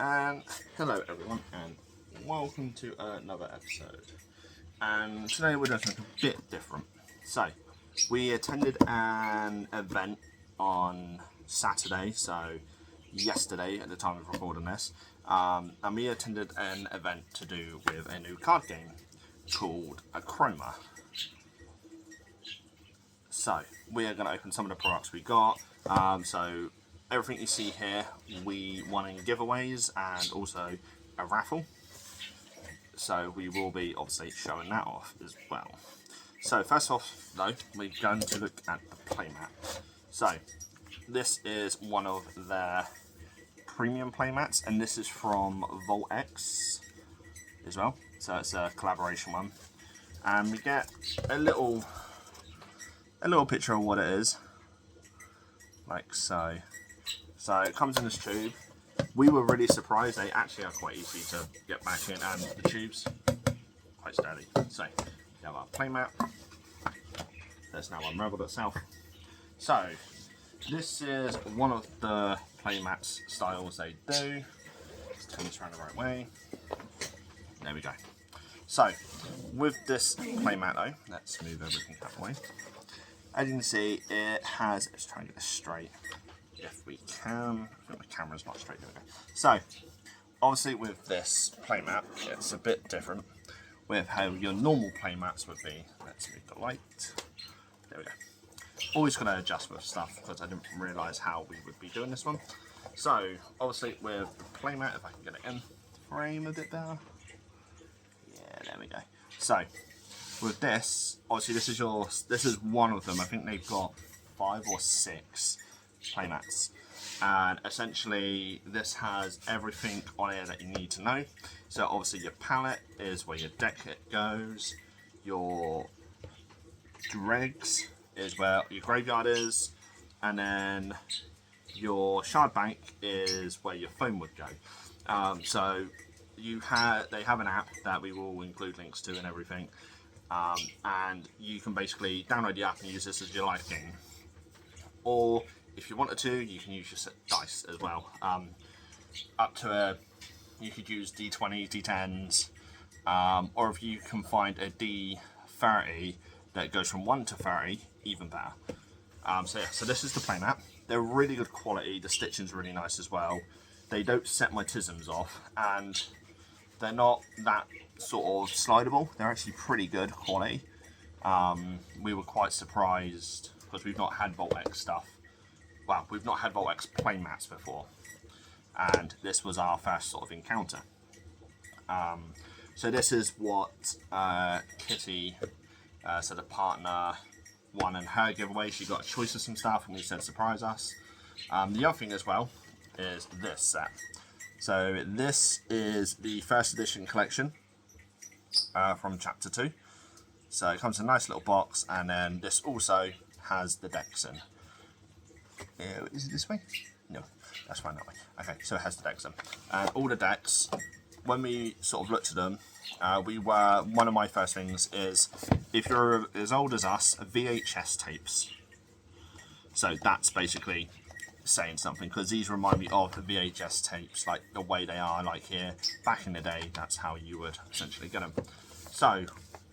And hello everyone, and welcome to another episode. And today we're doing something a bit different. So, we attended an event on Saturday, so yesterday at the time of recording this, and we attended an event to do with a new card game called Achroma. So, we are going to open some of the products we got. So, everything you see here, we won in giveaways and also a raffle. So, we will be obviously showing that off as well. So, first off, though, we're going to look at the playmat. So, this is one of their premium playmats, and this is from Voltex as well. So, it's a collaboration one. And we get a little picture of what it is, like so. So it comes in this tube. We were really surprised. They actually are quite easy to get back in, and the tube's quite sturdy. So we have our playmat. There's now unraveled itself. So this is one of the playmats styles they do. Let's turn this around the right way. There we go. So with this playmat though, let's move everything that way. As you can see, it has, let's try and get this straight if we can. I think my camera's not straight, there we go. So, obviously with this playmat, it's a bit different with how your normal playmats would be. Let's move the light. There we go. Always going to adjust with stuff because I didn't realise how we would be doing this one. So, obviously with the playmat, if I can get it in frame a bit better. Yeah, there we go. So, with this, obviously this is one of them. I think they've got 5 or 6 playmats, and essentially this has everything on here that you need to know. So obviously your palette is where your deck goes, your dregs is where your graveyard is, and then your shard bank is where your foam would go. So they have an app that we will include links to and everything. And you can basically download the app and use this as your life game. Or if you wanted to, you can use your dice as well. Up to you could use D20s, D10s, or if you can find a D30 that goes from 1 to 30, even better. So this is the playmat. They're really good quality. The stitching's really nice as well. They don't set my tisms off, and they're not that sort of slidable. They're actually pretty good quality. We were quite surprised because we've not had Voltex stuff. Well, we've not had Voltex playmats before, and this was our first sort of encounter. So this is what Kitty, so the partner, won in her giveaway. She got a choice of some stuff, and we said surprise us. The other thing as well is this set. So this is the first edition collection from chapter 2. So it comes in a nice little box, and then this also has the decks in. Is it this way? No, that's fine that way. Okay, so it has the decks in. And all the decks, when we sort of looked at them, one of my first things is, if you're as old as us, VHS tapes. So that's basically saying something, because these remind me of the VHS tapes, like the way they are, like here. Back in the day, that's how you would essentially get them. So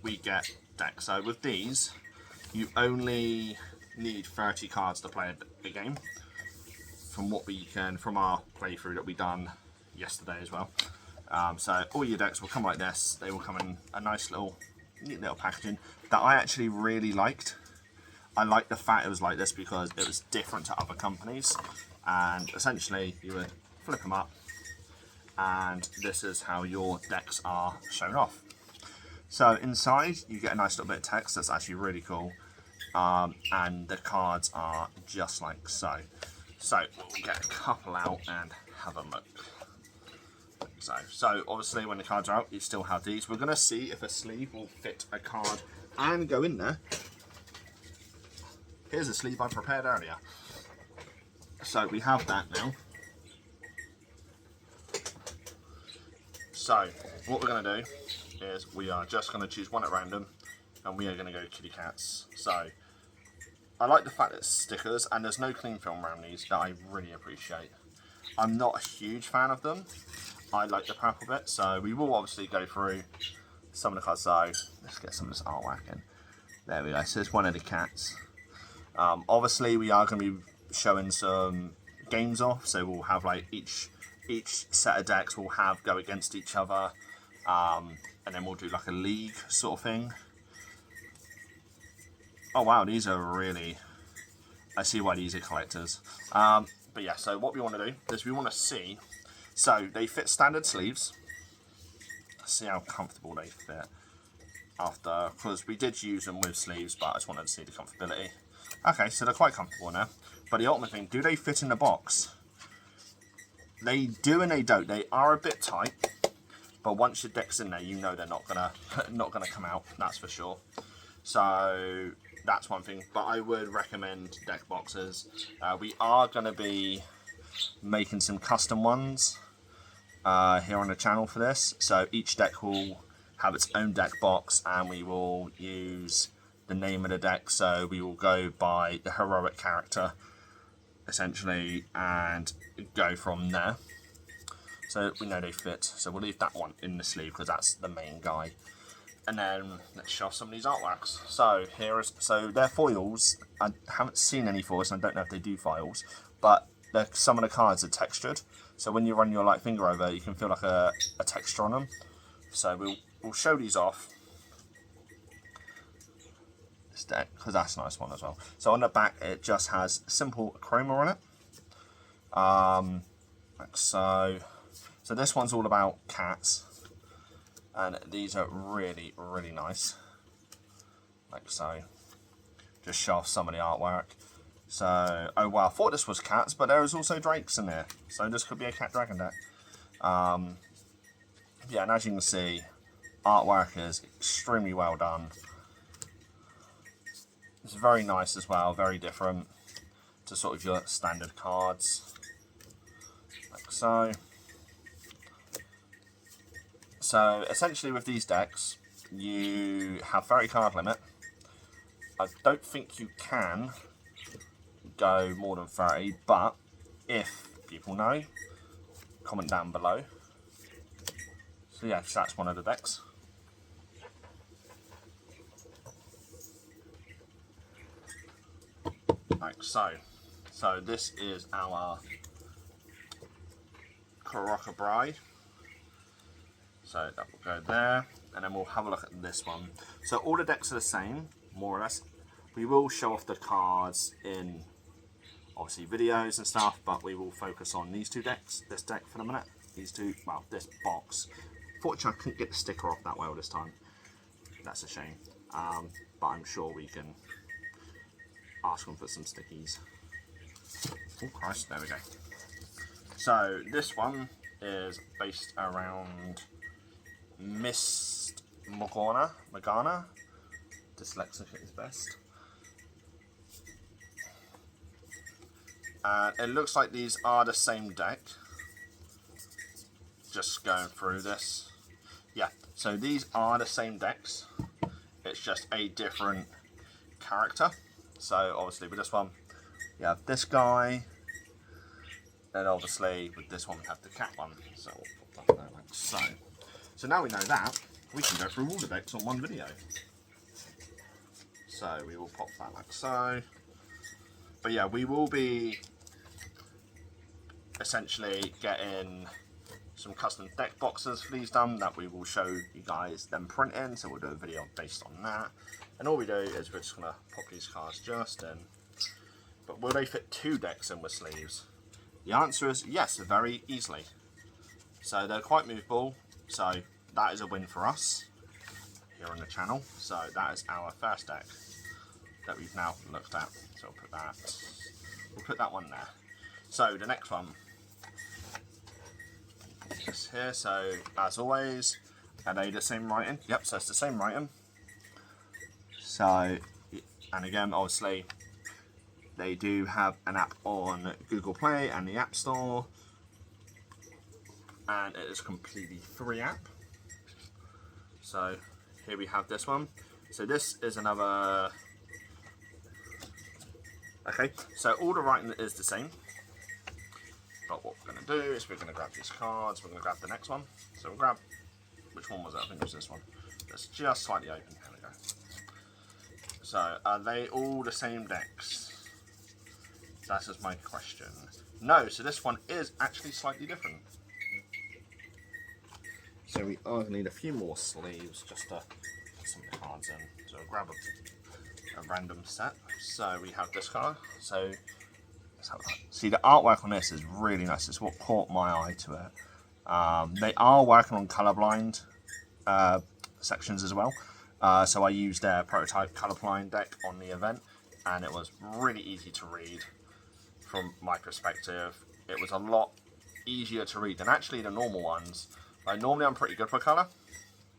we get decks. So with these, you only need 30 cards to play a game. From our playthrough that we done yesterday as well. So all your decks will come like this. They will come in a nice neat little packaging that I actually really liked. I like the fact it was like this because it was different to other companies, and essentially you would flip them up, and this is how your decks are shown off. So inside you get a nice little bit of text that's actually really cool, and the cards are just like so. So we'll get a couple out and have a look. So obviously when the cards are out, you still have these. We're going to see if a sleeve will fit a card and go in there. Here's a sleeve I prepared earlier. So we have that now. So what we're going to do is we are just going to choose one at random, and we are going to go kitty cats. So I like the fact that it's stickers, and there's no cling film around these that I really appreciate. I'm not a huge fan of them, I like the purple bit, so we will obviously go through some of the cards. So let's get some of this artwork in. There we go. So it's one of the cats. Obviously, we are going to be showing some games off, so we'll have like each set of decks will have go against each other, and then we'll do like a league sort of thing. Oh wow, these are really, I see why these are collectors. But yeah, so what we want to do is we want to see, so they fit standard sleeves. Let's see how comfortable they fit after, because we did use them with sleeves, but I just wanted to see the comfortability. Okay, so they're quite comfortable now. But the ultimate thing, do they fit in the box? They do and they don't. They are a bit tight, but once your deck's in there, you know they're not gonna come out. That's for sure. So that's one thing. But I would recommend deck boxes. We are gonna be making some custom ones here on the channel for this. So each deck will have its own deck box, and we will use the name of the deck. So we will go by the heroic character, essentially, and go from there. So we know they fit, so we'll leave that one in the sleeve because that's the main guy. And then let's show some of these artworks. So they're foils. I haven't seen any foils, and I don't know if they do files, but some of the cards are textured, so when you run your like finger over, you can feel like a texture on them. So we'll show these off this deck because that's a nice one as well. So on the back, it just has simple Achroma on it. Like so this one's all about cats, and these are really, really nice. Like so. Just show off some of the artwork. So, oh wow, I thought this was cats, but there is also drakes in there. So this could be a cat dragon deck. Yeah, and as you can see, artwork is extremely well done. It's very nice as well, very different to sort of your standard cards. Like so. So essentially with these decks, you have 30 card limit. I don't think you can go more than 30, but if people know, comment down below. So yeah, that's one of the decks. Like so. So this is our Karaka Bride. So that will go there, and then we'll have a look at this one. So all the decks are the same, more or less. We will show off the cards in obviously videos and stuff, but we will focus on these two decks, this deck for the minute. These two, well, this box. Fortunately, I couldn't get the sticker off that well this time. That's a shame. But I'm sure we can ask them for some stickies. Oh Christ, there we go. So this one is based around Miss Morgana. Dyslexic at his best. And it looks like these are the same deck. Just going through this. Yeah, so these are the same decks. It's just a different character. So obviously with this one, you have this guy. And obviously with this one we have the cat one. So we'll put that there like so. So now we know that, we can go through all the decks on one video. So we will pop that like so. But yeah, we will be essentially getting some custom deck boxes for these done that we will show you guys them printing. So we'll do a video based on that. And all we do is we're just gonna pop these cards just in. But will they fit two decks in with sleeves? The answer is yes, very easily. So they're quite movable. So that is a win for us here on the channel. So that is our first deck that we've now looked at. So we'll put that one there. So the next one is here. So as always, are they the same writing? Yep, so it's the same writing. So, and again, obviously, they do have an app on Google Play and the App Store. And it is completely free app. So here we have this one. So this is another. Okay, so all the writing is the same. But what we're going to do is we're going to grab these cards, we're going to grab the next one. So we'll grab, which one was it? I think it was this one. It's just slightly open. There we go. So are they all the same decks? That is my question. No, so this one is actually slightly different. So we are going to need a few more sleeves just to put some cards in. So we'll grab a random set. So we have this card. So let's have that. See, the artwork on this is really nice. It's what caught my eye to it. They are working on colorblind sections as well. So I used their prototype colorblind deck on the event, and it was really easy to read. From my perspective, it was a lot easier to read than actually the normal ones. Like, normally I'm pretty good for colour,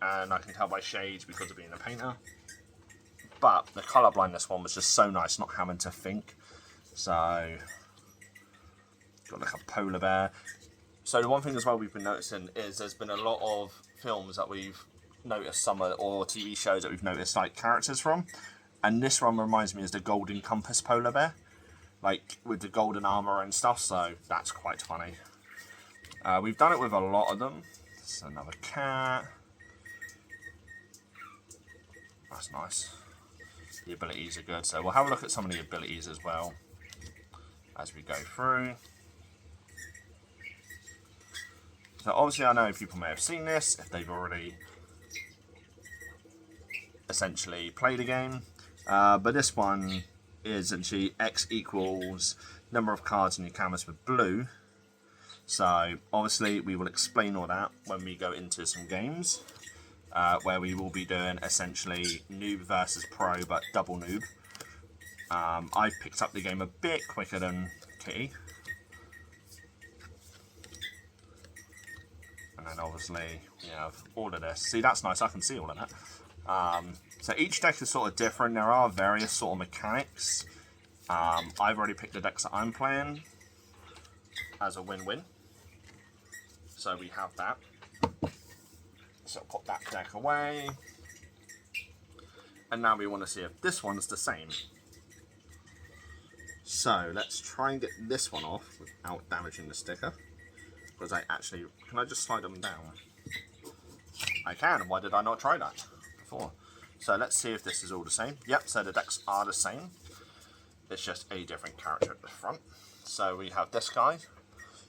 and I can tell by shades because of being a painter. But the colour blindness one was just so nice, not having to think. So, got like a polar bear. So the one thing as well we've been noticing is there's been a lot of films that we've noticed, or TV shows that we've noticed like characters from. And this one reminds me of the Golden Compass polar bear. Like with the golden armor and stuff, so that's quite funny. We've done it with a lot of them. It's another cat. That's nice. The abilities are good, so we'll have a look at some of the abilities as well as we go through. So obviously I know people may have seen this if they've already essentially played a game, but this one is essentially X equals number of cards in your canvas with blue. So obviously we will explain all that when we go into some games, where we will be doing essentially noob versus pro, but double noob. I picked up the game a bit quicker than Kitty. And then obviously we have all of this. See, that's nice, I can see all of that. So each deck is sort of different. There are various sort of mechanics. I've already picked the decks that I'm playing as a win-win. So we have that. So put that deck away. And now we want to see if this one's the same. So let's try and get this one off without damaging the sticker. Because can I just slide them down? I can. Why did I not try that before? So let's see if this is all the same. Yep, so the decks are the same. It's just a different character at the front. So we have this guy.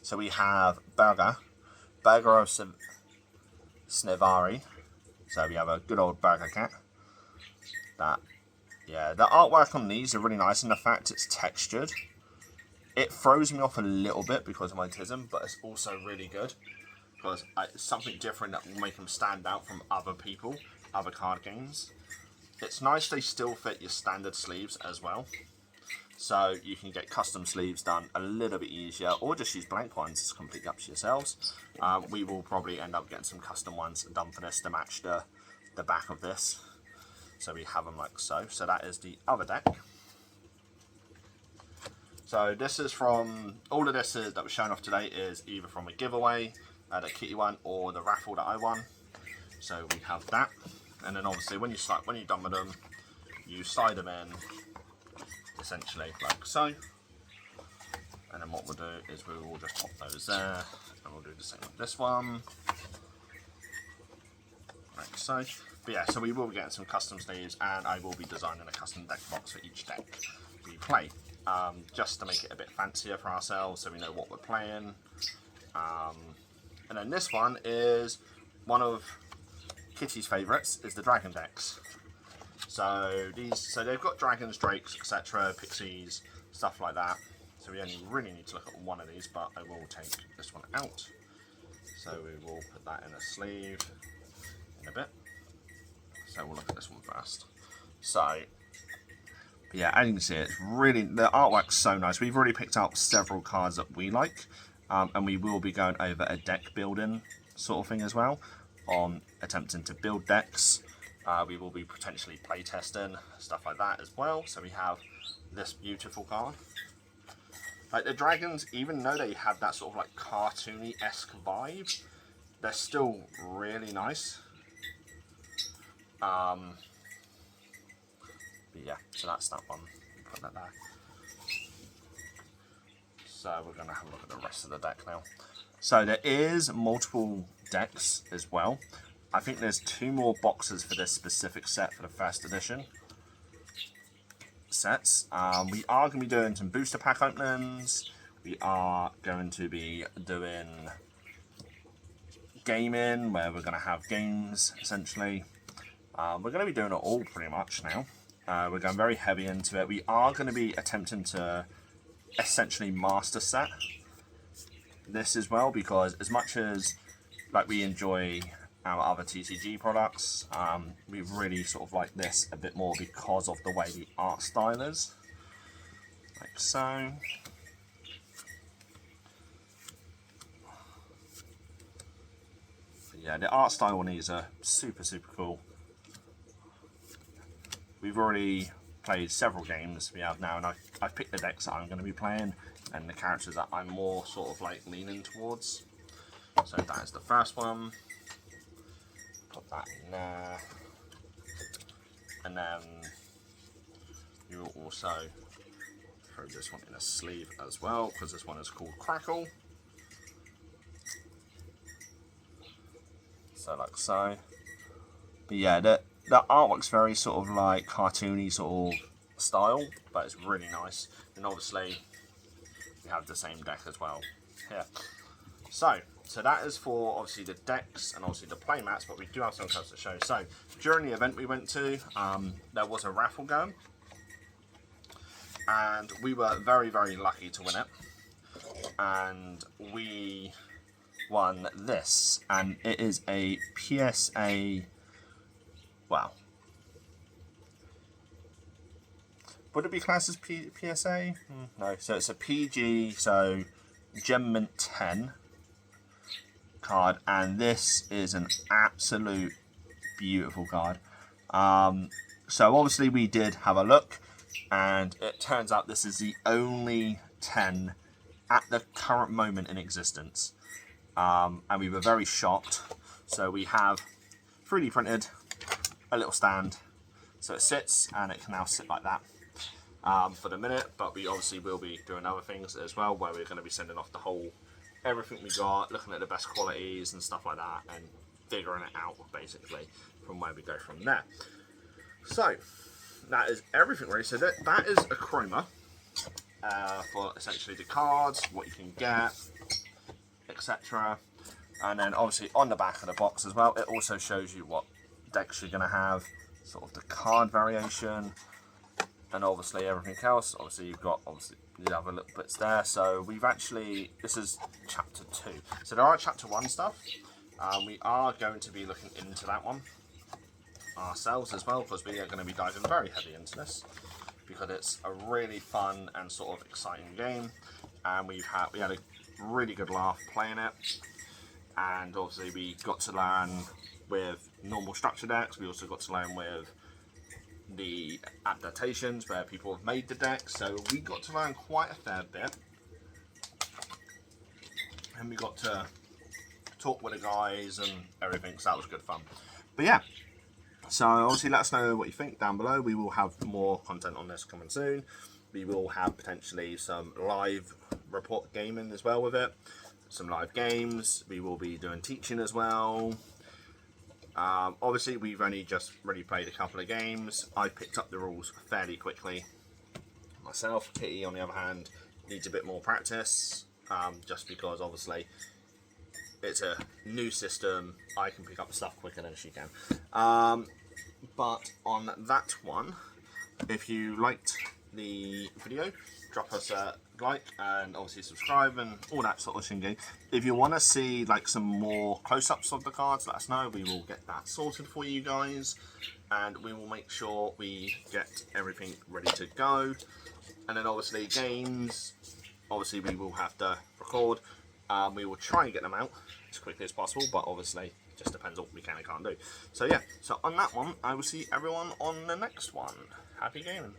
So we have Burger of Snivari. So we have a good old Burger cat. Yeah, the artwork on these are really nice, and the fact it's textured. It throws me off a little bit because of my autism, but it's also really good. Because it's something different that will make them stand out from other people, other card games. It's nice they still fit your standard sleeves as well. So you can get custom sleeves done a little bit easier, or just use blank ones. It's completely up to yourselves. We will probably end up getting some custom ones done for this to match the back of this. So we have them like so. So that is the other deck. So this is from, all of this that was shown off today is either from a giveaway that Kitty won, or the raffle that I won. So we have that. And then obviously when you're done with them, you slide them in essentially like so. And then what we'll do is we will just pop those there, and we'll do the same with this one. Like so. But yeah, so we will be getting some custom sleeves, and I will be designing a custom deck box for each deck we play. Just to make it a bit fancier for ourselves so we know what we're playing. And then this one is one of Kitty's favourites, is the dragon decks. So they've got dragons, drakes, etc., pixies, stuff like that. So we only really need to look at one of these, but I will take this one out. So we will put that in a sleeve in a bit. So we'll look at this one first. So yeah, as you can see, it's really, the artwork's so nice. We've already picked out several cards that we like, and we will be going over a deck building sort of thing as well, on attempting to build decks. We will be potentially play testing, stuff like that as well. So we have this beautiful card. Like the dragons, even though they have that sort of like cartoony-esque vibe, they're still really nice. But yeah, so that's that one. Put that there. So we're going to have a look at the rest of the deck now. So there is multiple decks as well. I think there's 2 more boxes for this specific set for the first edition sets. We are going to be doing some booster pack openings. We are going to be doing gaming, where we're going to have games essentially. We're going to be doing it all pretty much now. We're going very heavy into it. We are going to be attempting to essentially master set this as well, because as much as like we enjoy our other TCG products, we really sort of like this a bit more because of the way the art style is, like so. But yeah, the art style on these are super cool. We've already played several games we have now, and I've picked the decks that I'm going to be playing and the characters that I'm more sort of like leaning towards. So that is the first one. Put that in there. And then you will also throw this one in a sleeve as well, because this one is called Crackle. So like so. But yeah, the artwork's very sort of like cartoony sort of style, but it's really nice. And obviously we have the same deck as well here. So that is for obviously the decks and obviously the playmats, but we do have something else to show. So during the event we went to, there was a raffle going, and we were very lucky to win it. And we won this, and it is a PSA. Wow. Would it be classed as PSA? No. So it's a PG, so Gem Mint 10 card, and this is an absolute beautiful card. So obviously we did have a look, and it turns out this is the only 10 at the current moment in existence. And we were very shocked. So we have 3D printed a little stand, so it sits, and it can now sit like that for the minute. But we obviously will be doing other things as well, where we're going to be sending off the whole everything we got, looking at the best qualities and stuff like that, and figuring it out basically from where we go from there. So that is everything really. So that is Achroma for essentially the cards, what you can get, etc. And then obviously on the back of the box as well, it also shows you what decks you're going to have, sort of the card variation, and obviously everything else. Obviously you've got the other little bits there. So we've actually, this is chapter 2. So there are chapter 1 stuff. We are going to be looking into that one ourselves as well, because we are going to be diving very heavy into this, because it's a really fun and sort of exciting game, and we had a really good laugh playing it. And obviously we got to learn with normal structure decks. We also got to learn with the adaptations where people have made the decks. So we got to learn quite a fair bit, and we got to talk with the guys and everything, so that was good fun. But yeah, so obviously let us know what you think down below. We will have more content on this coming soon. We will have potentially some live report gaming as well with it, some live games. We will be doing teaching as well. Obviously we've only just really played a couple of games. I picked up the rules fairly quickly myself. Kitty on the other hand needs a bit more practice, just because obviously it's a new system. I can pick up stuff quicker than she can. But on that one, if you liked the video, drop us a like and obviously subscribe and all that sort of shindig. If you want to see like some more close-ups of the cards, let us know. We will get that sorted for you guys, and we will make sure we get everything ready to go. And then obviously games, obviously we will have to record. We will try and get them out as quickly as possible, but obviously it just depends on what we can and can't do. So yeah, so on that one, I will see everyone on the next one. Happy gaming.